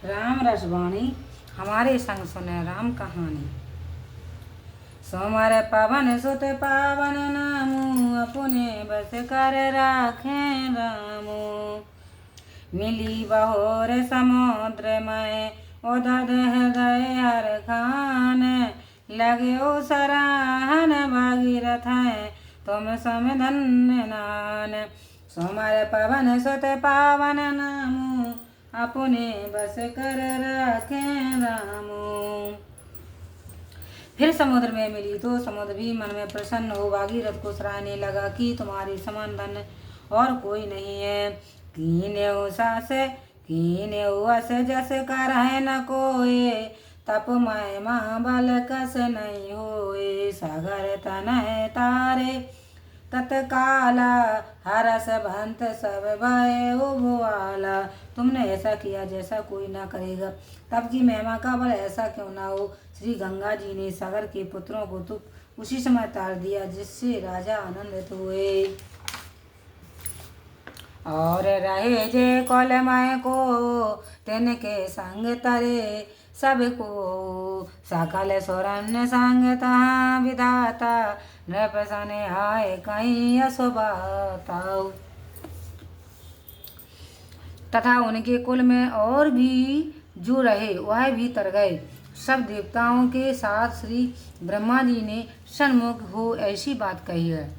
राम रसवाणी हमारे संग सुने राम कहानी। सोमवार पावन सुत पावन नामू अपने बस कर राखें रामू। मिली बहोर समुद्र में उदध हृदय हर खान। लगे ओ सराहन भागीरथ तुम सम धन्य नान। सोमवार पावन सुत पावन नामू अपने बस कर राखें रामू। फिर समुद्र में मिली तो समुद्र भी मन में प्रसन्न हो भागीरथ को सराहने लगा कि तुम्हारे समान धन और कोई नहीं है। कीन्यौ सास कीन्यौ अस जस करहै न कोय। तप मय महाबल कस नहीं होए। सागर तनय तारे तत्काला हरस भंत सब भय उभवाला। तुमने ऐसा किया जैसा कोई ना करेगा। तब की महिमा का बल ऐसा क्यों ना हो। श्री गंगा जी ने सागर के पुत्रों को तो उसी समय तार दिया जिससे राजा आनंदित हुए। और रहे जे कौलमय को तिनके संग तरे सबको। सकल सुरन संग तहाँ विधाता नृप सन आए कहीं असुबाताऊ। तथा उनके कुल में और भी जो रहे वह भी तर गए। सब देवताओं के साथ श्री ब्रह्मा जी ने सन्मुख हो ऐसी बात कही है।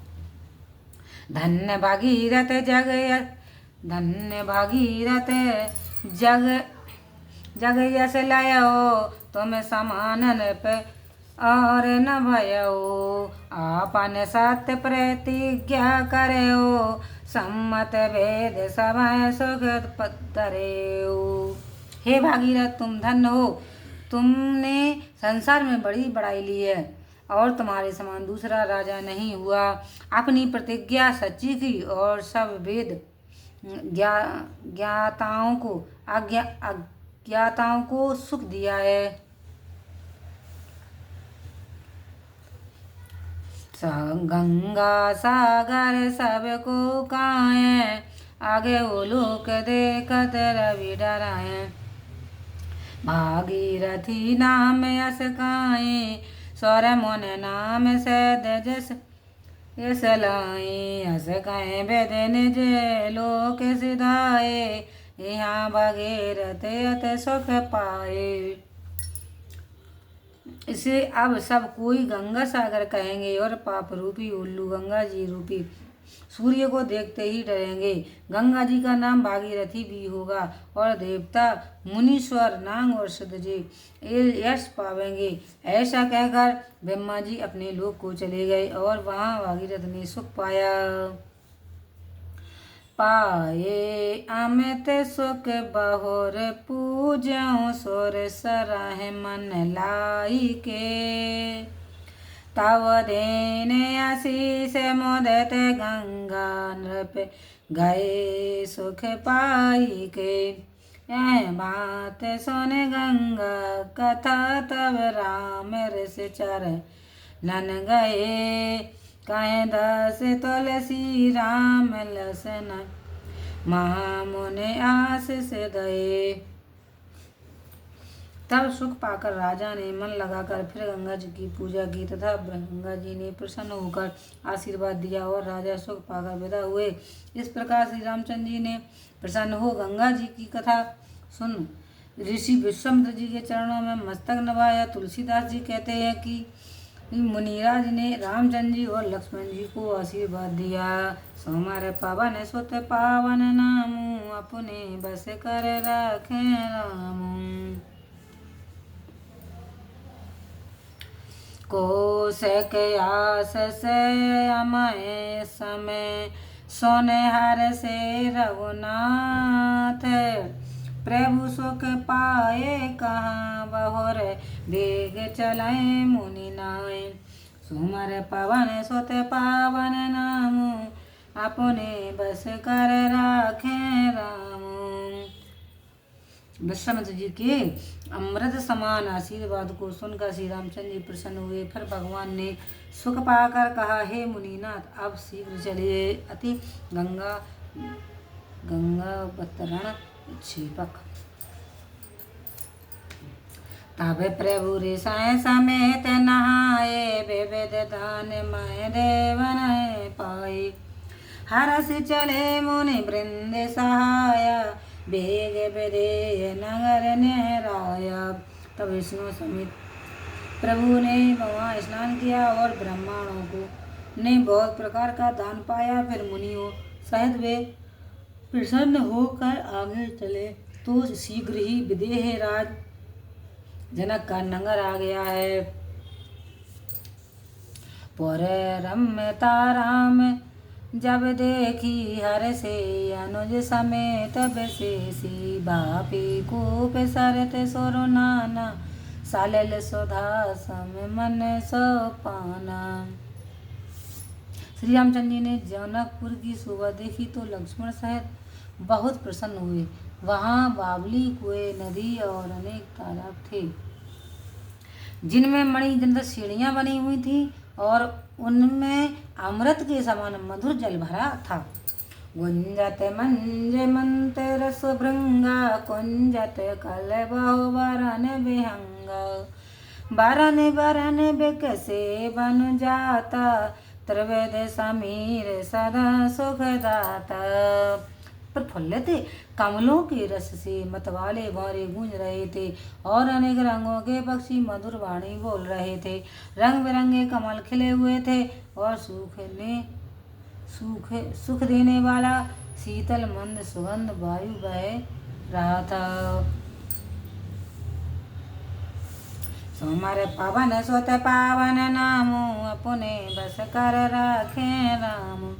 धन्य भागीरथ जग धन्य भागीरथ जग जग यश लयो तुम समान पे और न भयो। आपन सत्य प्रतिज्ञा करो सम्मत भेद समय सुख धरेऊ। हे भागीरथ तुम धन्य हो। तुमने संसार में बड़ी बड़ाई ली है और तुम्हारे समान दूसरा राजा नहीं हुआ। अपनी प्रतिज्ञा सच्ची की और सब वेद ज्ञाताओं को अज्ञाताओं को सुख दिया है। गंगा सागर सबको काए आगे वो लोक देखत रवि डराए। भागीरथी नाम यस काए सौर मन नाम सैद जस यस लाए। हस कहें वेद निज लोक सिधाए यहाँ भागीरथ अत सुख पाए। इसे अब सब कोई गंगा सागर कहेंगे और पाप रूपी उल्लू गंगा जी रूपी सूर्य को देखते ही डरेंगे। गंगा जी का नाम भागीरथी भी होगा और देवता मुनीश्वर नाग और सिद्धजी यश पावेंगे। ऐसा कहकर ब्रह्मा जी अपने लोक को चले गए और वहाँ भागीरथ ने सुख पाया। पाए अमित सुख बहुर पूजो सुर सराह मन लाई के। तव देन आशीष मुदित गंगा नृप गए सुख पाई के। यह बात सुन गंगा कथा तब राम ऋष चरण गए। कहें दस तुलसी राम लसन महामुनि आशीष दये। तब सुख पाकर राजा ने मन लगाकर फिर गंगा जी की पूजा की तथा गंगा जी ने प्रसन्न होकर आशीर्वाद दिया और राजा सुख पाकर विदा हुए। इस प्रकार श्री रामचंद्र जी ने प्रसन्न हो गंगा जी की कथा सुन ऋषि विश्वामित्र जी के चरणों में मस्तक नवाया। तुलसीदास जी कहते हैं कि मुनिराज ने रामचंद्र जी और लक्ष्मण जी को आशीर्वाद दिया। सोमवार पावन सुत पावन नामू अपने बस कर राखें रामू। कोशक आस से अमय समय सोने हर से रघुनाथ। प्रभु सुख पाए कहाँ बहुर वेग चले मुनि नाय। सुमर पवन सुत पावन नामू अपने बस कर राखें रामू। विश्वामित्र जी के अमृत समान आशीर्वाद को सुनकर श्री रामचंद्र जी प्रसन्न हुए। फिर भगवान ने सुख पाकर कहा, हे मुनीनाथ अब शीघ्र चलिए। अति गंगा बतरण क्षेपक। तब प्रभु ऋषय समेत नहाए विविध दान मय देवन पाए। हरस चले मुनि वृंद सहाया बेग विदेह नगर नेराया। तब विष्णु समेत प्रभु ने वहाँ स्नान किया और ब्राह्मणों को ने बहुत प्रकार का दान पाया। फिर मुनियों सहित वे प्रसन्न होकर आगे चले तो शीघ्र ही विदेह राज जनक का नगर आ गया है। पर रम्यता राम जब देखी हर से अनुज समेत विशेषी बापी कूप सरत सुर नाना सालिल सुधा सम मन सो पाना। श्री रामचंद्र जी ने जनकपुर की शोभा देखी तो लक्ष्मण सहित बहुत प्रसन्न हुए। वहाँ बावली कुएं नदी और अनेक तालाब थे जिनमें मणिजंत सीढ़ियाँ बनी हुई थी और उनमें अमृत के समान मधुर जल भरा था। गुंजत मंज मंत रस भृंगा कुंजत कल बहु बरन विहंगा। बरन बरन बिकसे बन जाता त्रिवेद समीर सदा सुखदाता। प्रफुल्लित कमलों के रस से मतवाले भौरे गूंज रहे थे और अनेक रंगों के पक्षी मधुर वाणी बोल रहे थे। रंग बिरंगे कमल खिले हुए थे और सुख देने वाला शीतल मंद सुगंध वायु बह रहा था। सोमर पवन सुत पावन नामो अपने बस कर राखे राम।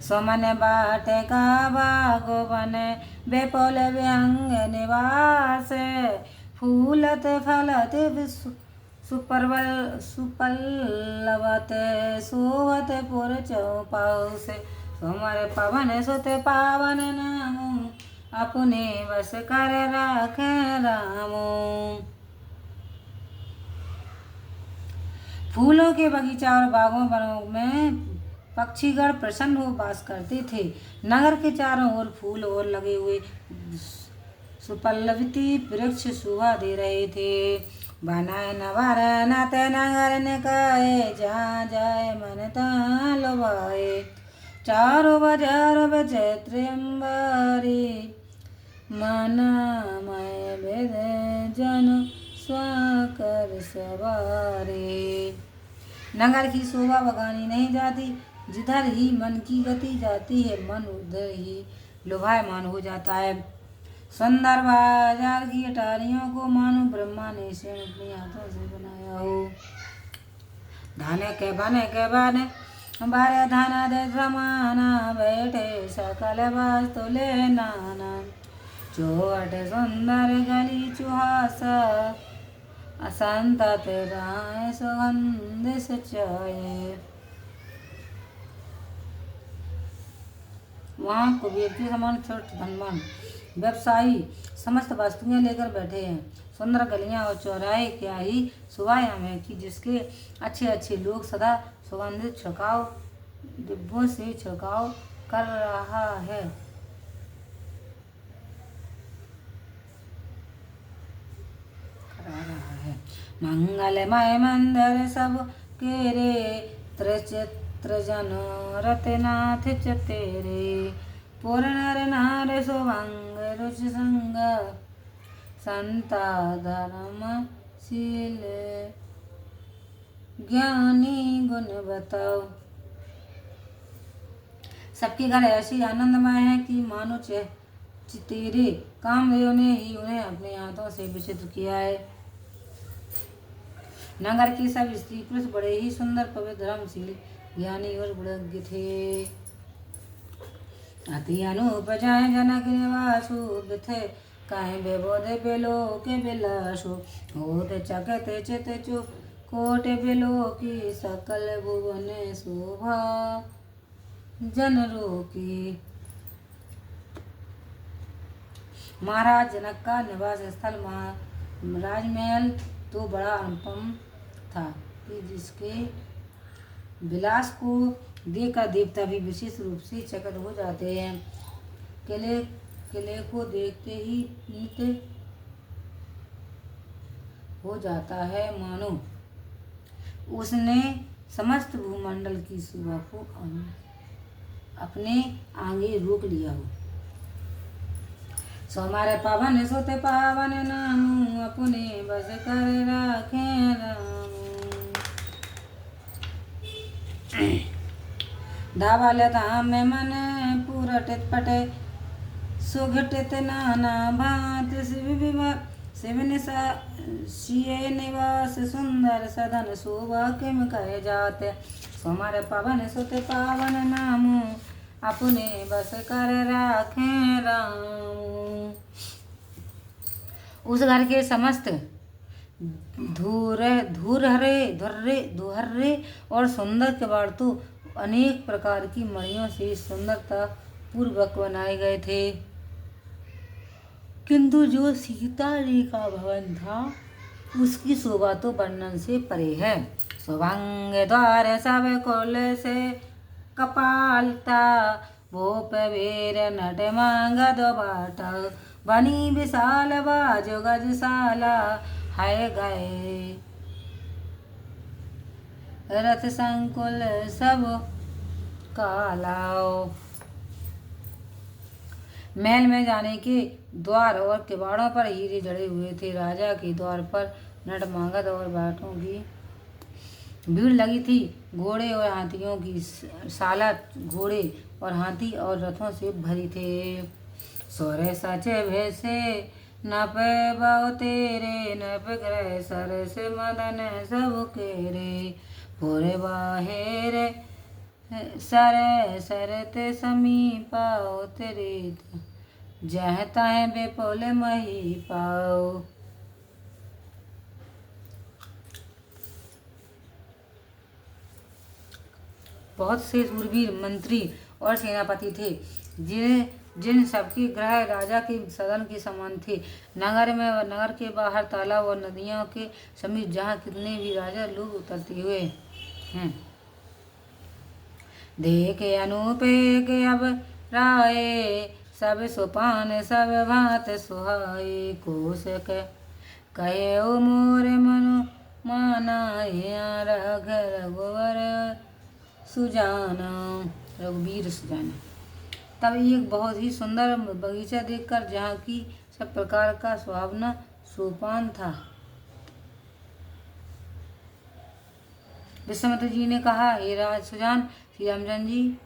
सुमन बाट का बागवन विपुल व्यंग निवास। फूलत फलत सुपल्लवत सोवत पुर चौपाउस। सोमर पवन सुत पावन नामो अपने बस कर राखे रामो। फूलों के बगीचा और बागों वनों में पक्षीगण प्रसन्न हो वास करते थे। नगर के चारों ओर फूल और लगे हुए सुपल्लवित वृक्ष शोभा दे रहे थे। बनाए नवर नत नगर निकाय जहाँ जाए मन तहाँ लुभाए। चारों बाजार विचित्र अंबारी मनमय विद जन स्वाकर सवारे। नगर की शोभा बगानी नहीं जाती, जिधर ही मन की गति जाती है मन उधर ही लुभायमान हो जाता है। सुंदर बाजार की अटारियों को मानो ब्रह्मा ने स्वयं अपने हाथों से बनाया हो। धन के बन बारे धन दे समाना बैठे सकल वस्तु ले नाना। चौट सुंदर गली चुहासा असंतत राय सुगंध सचाए। वहाँ कुबेर के समान छोट धनवान व्यवसायी समस्त वस्तुएं लेकर बैठे हैं। सुंदर गलियां और चौराहे क्या ही सुवायाम है कि जिसके अच्छे अच्छे लोग सदा सुगंधित छिड़काव डिब्बों से छिड़काव कर रहा है। मंगलमय मंदिर सब के रे त्रिचित्र जन रतनाथ चतेरे। पूर्ण नार सुभंग रुचि संग संता धर्मशील ज्ञानी गुण बताओ। सबके घर ऐसी आनंदमय है कि मानो चितेरे कामदेव ने ही उन्हें अपने हाथों से विचित्र किया है। नगर के सब स्त्री पुरुष बड़े ही सुंदर पवित्र धर्मशील ज्ञानी और गुणज्ञ थे। अति अनूप जाए जनक निवासु बिथे कहीं बेबोध बेलो के बिलासु। होत चकत चित चु कोट बेलो की सकल भुवन शोभा जन रोकी। महाराज जनक का निवास स्थल राजमहल तो बड़ा अनुपम था कि जिसके विलास को देखकर देवता भी विशेष रूप से चकित हो जाते हैं। किले को देखते ही हो जाता है मानो उसने समस्त भूमंडल की शोभा को अपने आगे रोक लिया हो। सो हमारे पावन सोते पावन नाम अपने बस कर रखे राम। धावल धाम में मन पूरटित पटे सुघटित नाना भांत शिव सिय निवास सुंदर सदन शोभा किम कहे जाते। सो हमारे पावन सुत पावन नाम अपने बस कर राखे राम। उस घर के समस्त धुर्रे और सुंदर किवाड़ तो अनेक प्रकार की मणियों से सुंदरता पूर्वक बनाए गए थे, किंतु जो सीता जी का भवन था उसकी शोभा तो वर्णन से परे है। सुभंग द्वार सब कुल से कपालता भूप वीर नट मांगद बाट बनी विशाल बाजो गजशाला है गए रथ संकुल सब कालाओ। महल में जाने के द्वार और किवाड़ों पर हीरे जड़े हुए थे। राजा के द्वार पर नटमांगद और बाटों की भीड़ लगी थी। घोड़े और हाथियों की साला घोड़े और हाथी और रथों से भरी थे। सोरे सचे भैसे न पे बहु तेरे न ग्रह सर से मदन सब केरे पूरे बाहेरे सर सरते समीपा तेरे जह तह बेपोल मही पाओ। बहुत से शूरवीर मंत्री और सेनापति थे जिन सबके ग्रह राजा के सदन के समान थे। नगर के बाहर तालाब और नदियों के समीप जहाँ कितने भी राजा लोग उतरते हुए हैं। देखे अनूपे के अब राय सब सुपान सब भात सुहाए कोश कहे ओ मोर मनु माना रघुवर सुजाना रघुवीर सुजाना। तब एक बहुत ही सुंदर बगीचा देखकर जहाँ की सब प्रकार का सुहावना सोपान था, विश्वामित्र जी ने कहा, हे राज सुजान, श्री रामचंद्र जी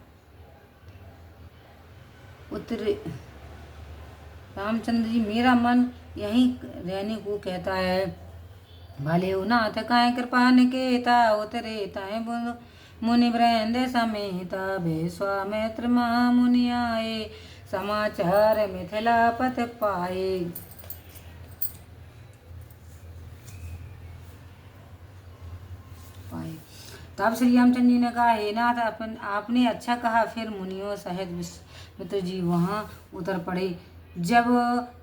रामचंद्र जी मेरा मन यहीं रहने को कहता है। भले हो नाथ काहे कृपा निकेता उतरे ताए मुनि वृंद समेत विश्वामित्र महामुनि आए समाचार मिथिला पथ पाए। तब श्री रामचंद्र जी ने कहा, हे नाथ आपने अच्छा कहा। फिर मुनियों सहित विश्वामित्र जी वहाँ उतर पड़े। जब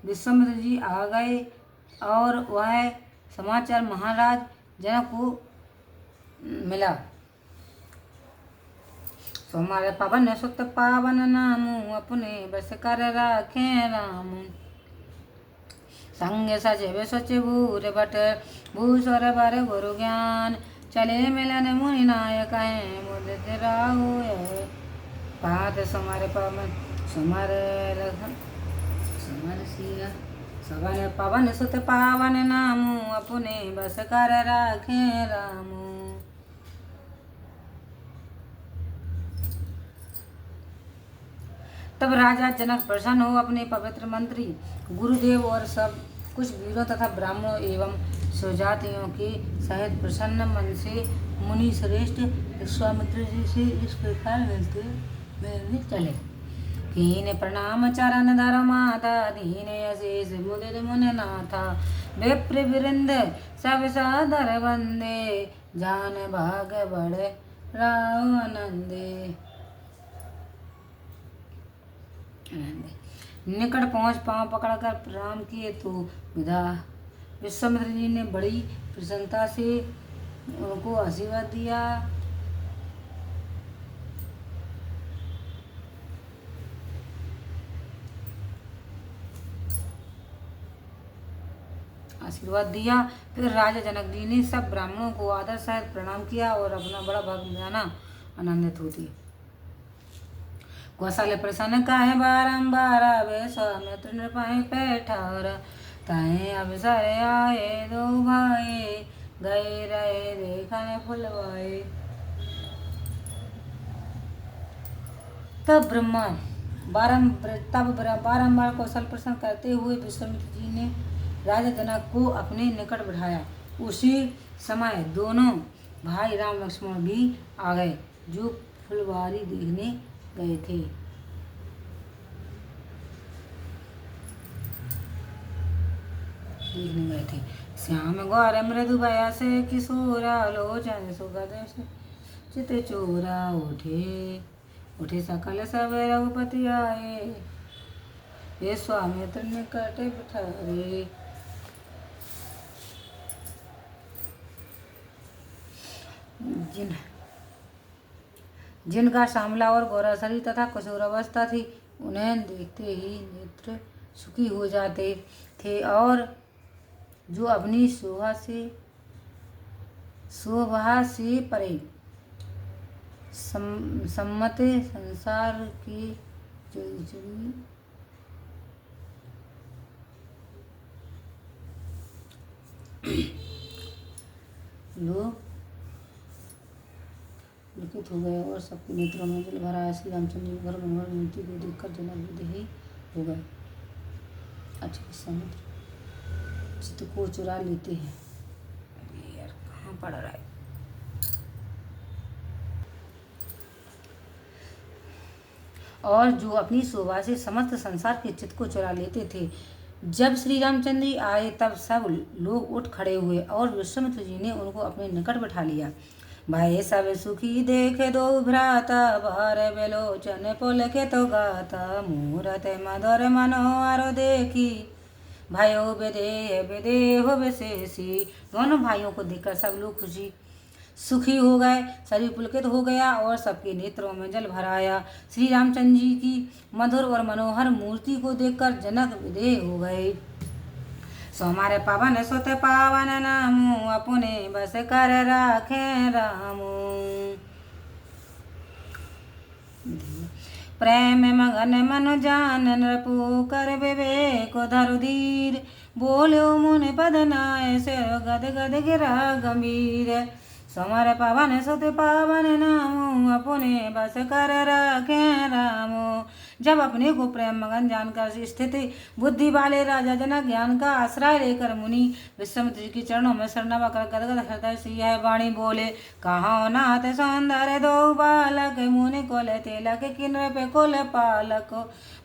विश्वामित्र जी आ गए और वह समाचार महाराज जनक को मिला। सो हमारे पावन सुत पावन नाम अपने बस कर राखे राम। संग सचिव सचिव बट भूस्वर बर गुरु ज्ञान चले मिलन मुनि नायक हैं मुदित राहु पात समारे पावन समारे सिया सवन पवन सुत पावन नाम अपने बस कर राखे राम। तब राजा जनक प्रसन्न हो अपने पवित्र मंत्री गुरुदेव और सब कुछ वीरों तथा ब्राह्मणों एवं स्वजातियों के सहित प्रसन्न मन से मुनि श्रेष्ठ विश्वामित्र जी से इस प्रकार मिलने चले। कीन प्रणाम चरण धर माता दीन अशेष मुदित मुनि नाथा विप्र वृंद सब सादर वंदे जान भाग बड़े राव आनंदे। निकट पहुँच पांव पकड़कर प्रणाम किए तो विदा विश्वामित्र जी ने बड़ी प्रसन्नता से उनको आशीर्वाद दिया। आशीर्वाद दिया। फिर राजा जनक जी ने सब ब्राह्मणों को आदर सहित प्रणाम किया और अपना बड़ा भाग जाना आनंदित होती। कौशल्य प्रसन्न काहे बारंबार विश्वामित्र नृपहि पैठार ताहे अवसर आए दो भाई गए रहे देखने फुलवाए। तब बारंबार कौशल प्रसन्न करते हुए विश्वामित्र जी ने राजा जनक को अपने निकट बिठाया। उसी समय दोनों भाई राम लक्ष्मण भी आ गए जो फुलवारी देखने गए थे। श्याम गौर मृदु बयस किशोरा लोचन सुगद चित चोरा उठे सकल सब रघुपति आए विश्वामित्र निकट बिठाए। जिनका श्यामला और गोरा शरीर तथा किशोर अवस्था थी उन्हें देखते ही नेत्र सुखी हो जाते थे और जो अपनी शोभा से परे सम्मत संसार की लोग लिखित हो गए और सबके नेत्रों में जल भरा आया। श्री रामचंद्र जी घर मनोहर मूर्ति को देखकर जनक विदेही हो गए। अच्छा समुद्र चित्त को चुरा लेते हैं। यार कहाँ पड़ रहा है। और जो अपनी शोभा से समस्त संसार के चित्त को चुरा लेते थे। जब श्री रामचंद्र जी आए तब सब लोग उठ खड़े हुए और विश्वामित्र जी ने उनको अपने निकट बैठा लिया। भाई सब सुखी देखे दो भ्राता भार बेलोचन पुलके तो गाता मूरत मधुर मनोहर देखी भाइयों विदेह विशेषी। दोनों भाइयों को देखकर सब लोग खुशी सुखी हो गए, शरीर पुलकित हो गया और सबके नेत्रों में जल भर आया। श्री रामचंद्र जी की मधुर और मनोहर मूर्ति को देखकर जनक विदेह हो गए। सोमारे पावन सुत पावन नामु अपने बस कर राखे रामु। प्रेम मगन मन जान नृपु कर विवेक धरु धीर बोलो मुनि पद नाय से गद गद गिरा गंभीर। सोमारे पावन सुत पावन नामु अपने बस कर राखे रामु। जब अपने को प्रेम मगन जानकर स्थित बुद्धि वाले राजा जनक ज्ञान का आश्रय लेकर मुनि विश्वामित्र जी के चरणों में शरणवा कर गदगद हृदय से यह वाणी बोले। कहाँ नाथ सौंदर्य दो बालक मुनि कुल तिलक किन्नर पे कुल पालक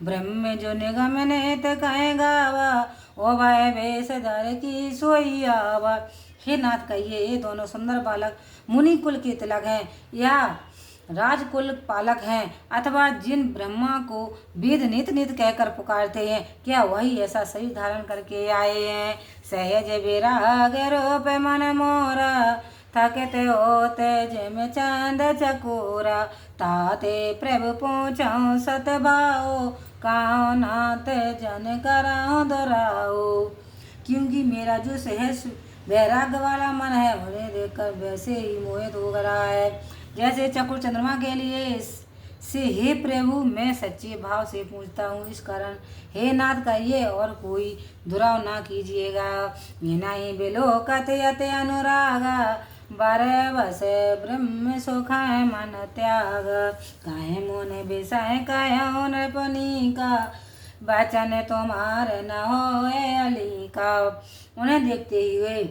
ब्रह्म जो निगम नेत कहे गावा ओ भय वेश धर की सोई आवा। हे नाथ कहिए ये दोनों सुंदर बालक मुनि कुल के तिलक हैं या राजकुल पालक हैं अथवा जिन ब्रह्मा को वेद नित नित कहकर पुकारते हैं, क्या वही ऐसा शरीर धारण करके आए हैं। सहज विराग रूप मन मोरा थकत होते जिम चंद चकोरा ताते प्रभु पूछो सतभाओ काओ नाथ जन कराओ दोराओ। क्योंकि मेरा जो सहज वैराग्य वाला मन है उन्हें देखकर वैसे ही मोहित हो रहा है जैसे चकोर चंद्रमा के लिए से। हे प्रभु मैं सच्चे भाव से पूछता हूँ, इस कारण हे नाथ कहिए और कोई दुराव ना कीजिएगा। नहीं बिलोकत यत अनुरागा बारह बस ब्रह्म सुखाए मन त्याग काहे मोने विषय कहो नृपनी का वचन तुम्हारे न होए अली का। उन्हें देखते हुए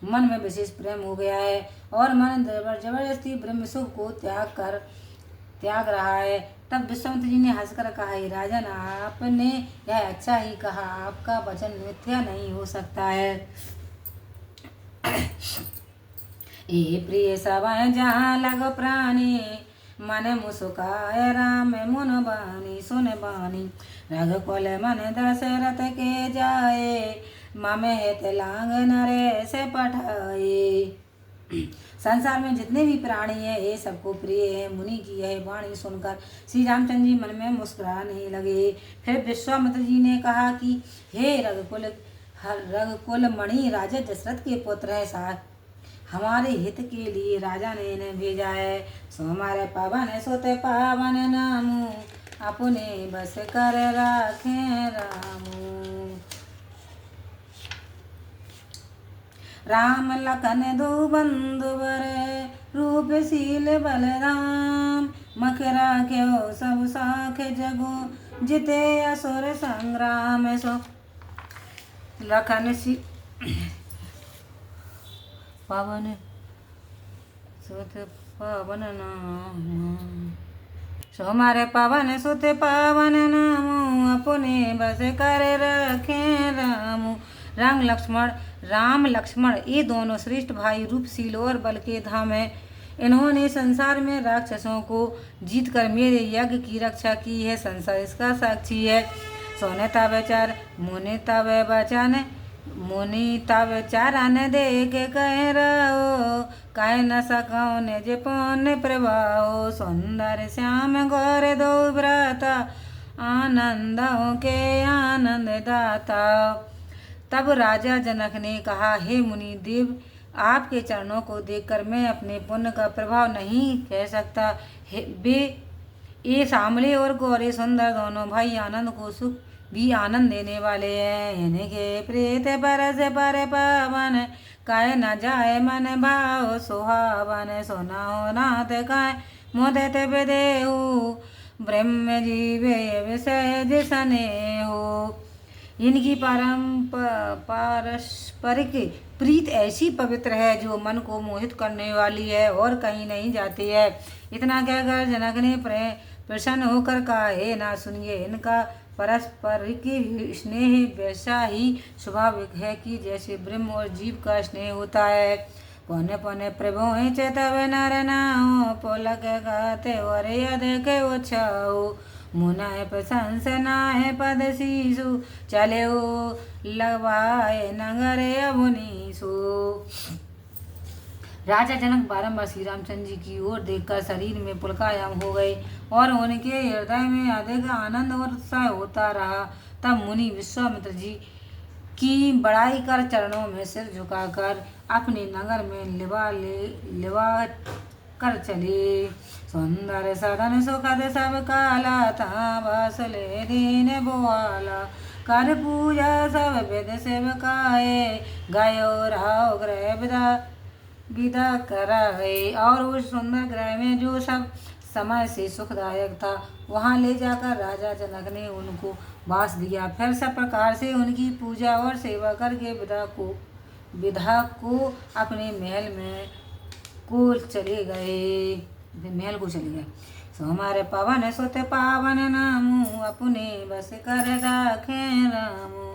मन में विशेष प्रेम हो गया है और मन जबरदस्ती ब्रह्म सुख को त्याग रहा है। तब विश्वामित्र जी ने हंसकर कहा, राजन आपने यह अच्छा ही कहा, आपका वचन मिथ्या नहीं हो सकता है। ए प्रिय सवाय जहाँ लग प्राणी मन मुस्काय राम मुन बानी सुन बानी रघुकुल मन दशरथ के जाए ममे हित लांग नरे से पठाए। संसार में जितने भी प्राणी हैं ये सबको प्रिय है। मुनि की यह वाणी सुनकर श्री रामचंद्र जी मन में मुस्कुराने लगे। फिर विश्वामित्र जी ने कहा कि हे रघुकुल हर रघुकुल मणि राजा दशरथ के पुत्र है साथ, हमारे हित के लिए राजा ने इन्हें भेजा है। सो हमारे पावन सोते पावन नामू, अपने बस कर राखे रामू। राम लखन दो बंधु बरे, रूपशील बलराम। मखरा क्यों सब साख जगो, जिते असुर संग्राम। सो लखन सी पावन सुत पावन नाम। सो हमारे पावन सुत पावन नाम, अपने बस कर रखे रामू। राम लक्ष्मण ये दोनों श्रेष्ठ भाई रूपशील और बल के धाम हैं। इन्होंने संसार में राक्षसों को जीतकर मेरे यज्ञ की रक्षा की है, संसार इसका साक्षी है। सोने तब चार मुनि तब बचन, मुनि तब चारन देख कह रहो, कह न सको निज पुण्य प्रभाओ। सुंदर श्याम गौर दो व्रता, आनंदों के आनंद दाता। तब राजा जनक ने कहा, हे मुनि देव, आपके चरणों को देखकर मैं अपने पुण्य का प्रभाव नहीं कह सकता। वे ये सांवले और गौरे सुंदर दोनों भाई आनंद को सुख भी आनंद देने वाले हैं। इनके प्रीत बरस पर पावन, काय न जाए मन भाव सुहावन। सोना हो नाथ काय मोदित विदेहु, ब्रह्म जीवे विषय जिसने हो। इनकी पारस्परिक प्रीत ऐसी पवित्र है जो मन को मोहित करने वाली है और कहीं नहीं जाती है। इतना कहकर जनक ने प्रसन्न होकर कहा, हे ना सुनिए, इनका पारस्परिक स्नेह वैसा ही स्वाभाविक है कि जैसे ब्रह्म और जीव का स्नेह होता है। पौने पौने प्रभु चेतव नर नाओ, पोलक गाते और यद के उछाओ। मुना प्रशंसना है पद शीशु, चले लगवाए नगर अबुनीसु। राजा जनक बारंबार श्री रामचंद्र जी की ओर देखकर शरीर में पुलकायाम हो गए और उनके हृदय में अधिक आनंद और उत्साह होता रहा। तब मुनि विश्वामित्र जी की बड़ाई कर चरणों में सिर झुकाकर अपने नगर में लिवा कर चले। सुंदर सदन सुखद सब काला, था बसले दीन बोआला। कर पूजा सब विध सेवकाए, गयो राव गृह विदा कराए। और उस सुंदर ग्रह में जो सब समय से सुखदायक था, वहाँ ले जाकर राजा जनक ने उनको वास दिया। फिर सब प्रकार से उनकी पूजा और सेवा करके विधा को अपने महल को चले गए। सो हमारे पावन सुत पावन नामू, अपने बस कर राखे रामू।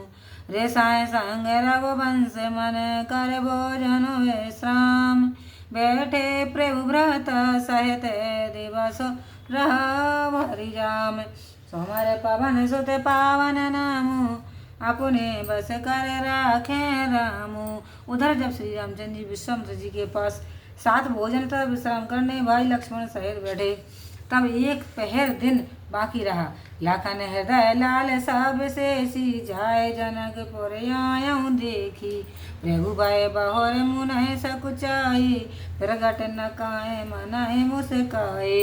रे साय संग रघुवंश मन, कर भोजन विश्राम। बैठे प्रभु व्रत सहित, दिवस रहा भरि जाम। सो हमारे पावन सुत पावन नामू, अपने बस कर राखे रामू। उधर जब श्री रामचंद्र जी विश्वामित्र जी के पास साथ भोजन तथा विश्राम करने भाई लक्ष्मण सहित बैठे, तब एक पहर दिन बाकी रहा। लखन हृदय लाल सब शेषी, जाय जनकपुर आयऊँ देखी। प्रभु भय बहुर मुनहि सकुचाई, प्रगट न काए मनहि मुस्काए।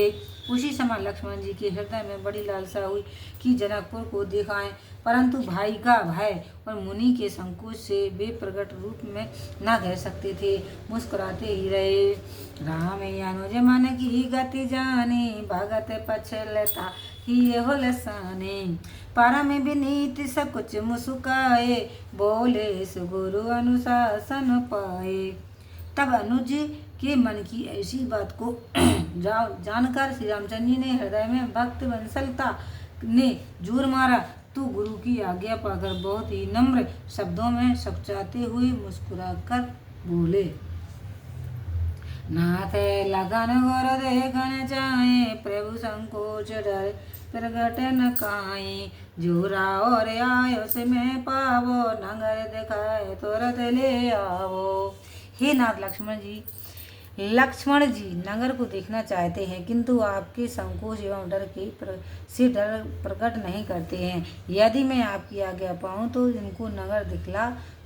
उसी समय लक्ष्मण जी के हृदय में बड़ी लालसा हुई कि जनकपुर को दिखाएं, परंतु भाई का भय और मुनि के संकोच से वे प्रकट रूप में न कह सकते थे, मुस्कुराते ही रहे। राम अनुज मन की गति जानी, भगत पछलता ही हो लसाने। परम विनीत सकुच मुस्काए, बोले सुगुरु अनुशासन पाए। तब अनुज के मन की ऐसी बात को जानकर श्री रामचंद्र जी ने हृदय में भक्त वंशलता ने जोर मारा, तो गुरु की आज्ञा पाकर बहुत ही नम्र शब्दों में सकचाते हुए मुस्कुराकर बोले। नाथ लगन गुर देखन चाहे, प्रभु संकोच डर प्रगट न काई। जोरा और आयो से मैं पावो, नगर दिखाए तुरंत ले आवो। हे नाथ लक्ष्मण जी नगर को देखना चाहते हैं, किंतु आपके संकोच एवं डर प्रकट नहीं करते हैं। यदि मैं आपकी आज्ञा पाऊँ तो इनको नगर दिखला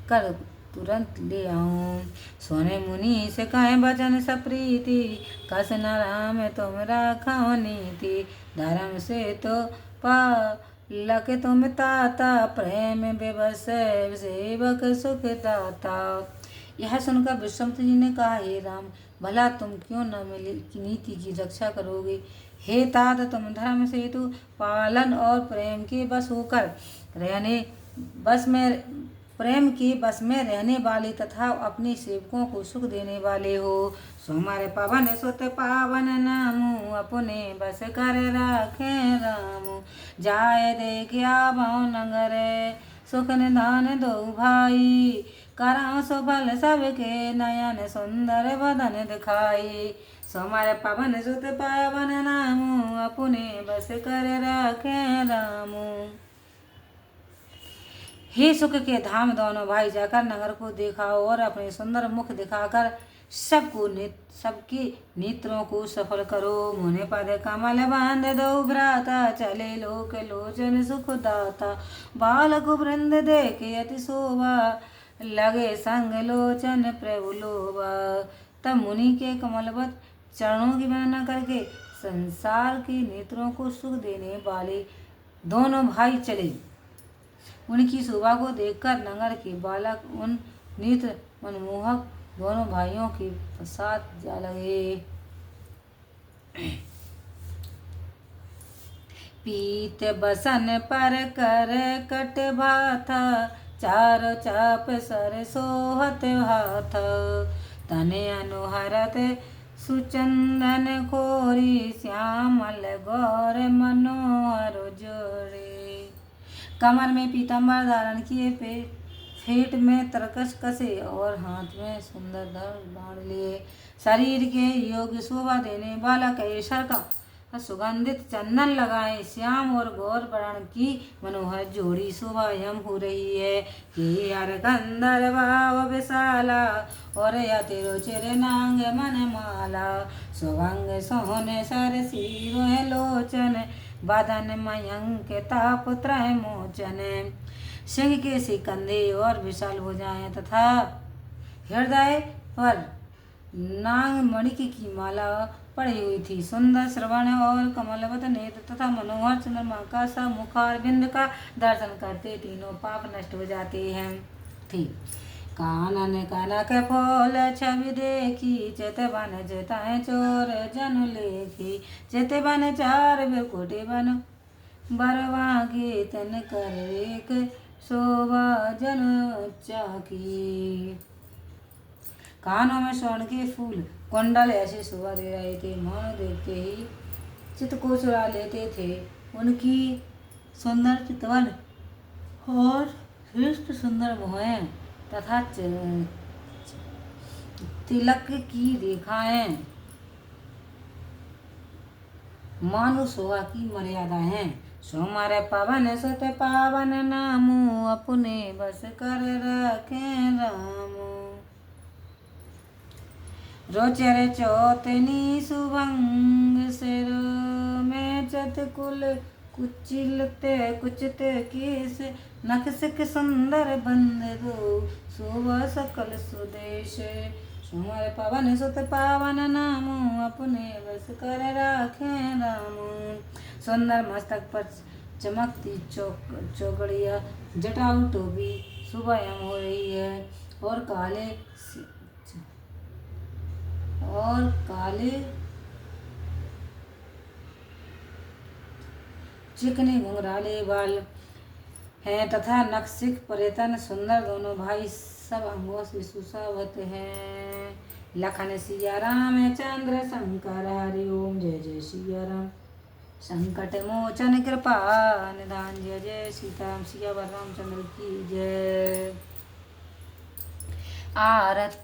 कर तुरंत ले आऊं। सोने मुनि से कहे बचन सप्रीति, कस न राम तुम राखो नीति। धर्म से तो पालक तुम ताता, प्रेम विवश सेवक सुख दाता। यह सुनकर विश्वामित्र जी ने कहा, हे राम, भला तुम क्यों न मेरी नीति की रक्षा करोगे। हे तात, तुम धर्म सेतु पालन और प्रेम के बस होकर रहने प्रेम के बस में रहने वाले तथा अपने सेवकों को सुख देने वाले हो। सो हमारे पावन सुत पावन नामु, अपने बस कर राखे रामु। जाय देखिया भाव नगर, सुख निधान दो भाई। करा सुफल सबके नयन, सुंदर बदन दिखाई। सो हमारे पावन सुत पावन नामु, अपने बस कर राखे रामु। हे सुख के धाम दोनों भाई, जाकर नगर को देखा और अपने सुंदर मुख दिखाकर सबके नेत्रों को सफल करो। मुने पद कमल बांध दो भ्राता, चले लोक लोचन सुख दाता। बालक वृंद देखे अति शोभा, लगे संग लोचन प्रभु लोभा। तब मुनि के कमलवत चरणों की वंदना करके संसार के नेत्रों को सुख देने वाले दोनों भाई चले। उनकी शोभा को देखकर नगर के बालक उन नेत्र मनमोहक दोनों भाइयों के पश्चात जा लगे। पीत बसन पर कर कट भाथा, चार चाप सर सोहत हाथ। तने अनुहरत सुचंदन खोरी, श्यामल गौर मनोहर जोड़े। कमर में पीताम्बर धारण किए, फेट में तरकस कसे और हाथ में सुंदर बाण लिए। शरीर के योग्य शोभा देने वाला केसर का सुगंधित चंदन लगाए। श्याम और गौर वर्ण की मनोहर जोड़ी शोभा यम हो रही है। कि हर गंधर भाव विशाला, और यति रुचिर नांग मन माला। सुभंग सोहने सर सिरोह लोचन, बदन मयंक ताप त्रय मोचन। सिंह के से कंधे और विशाल भुजाएं तथा हृदय पर नाग मणिक की माला पड़ी हुई थी। सुंदर श्रवण और कमलवत नेत्र तथा मनोहर चंद्रमा का सा मुखारविंद का दर्शन करते तीनों पाप नष्ट हो जाते हैं थे। कानन कनक फूल छवि देखी, चितवन चिताएं चोर जन लेखी। चितवन चार बिरकुटी बन, बरवागे तन कर एक शोभा जन चाकी। कानों में स्वर्ण के फूल कुंडल ऐसे शोभा दे रहे थे, मानो देखते ही चित्त को चुरा लेते थे। उनकी सुंदर चितवन और श्रेष्ठ सुंदर भुएं तथा तिलक की रेखाएं मानो शोभा की मर्यादा हैं। सो हमारे पावन सुत पावन नामु, अपने बस कर रखे रामु। रोचर चौतनी सुभंग, सिर में चतकुल कुचिलते कुचित केस। नख सिख सुंदर बंद दो, शोभा सकल सुदेश। हमारे पावन सुत पावन नामु, अपने बस कर राखे रामु। सुंदर मस्तक पर चमकती चौकड़िया जटाऊ टोपी सुबह हो रही है। और काले चिकने घुंघराले बाल हैं तथा नक्सिक परितन सुंदर दोनों भाई सब अंगों से सुशोभित हैं। लखन सिया राम चंद्र शंकर, हरि ओम जय जय सिया राम। संकट मोचन कृपा निधान, जय जय सीताराम। सिया रामचंद्र की जय। आरत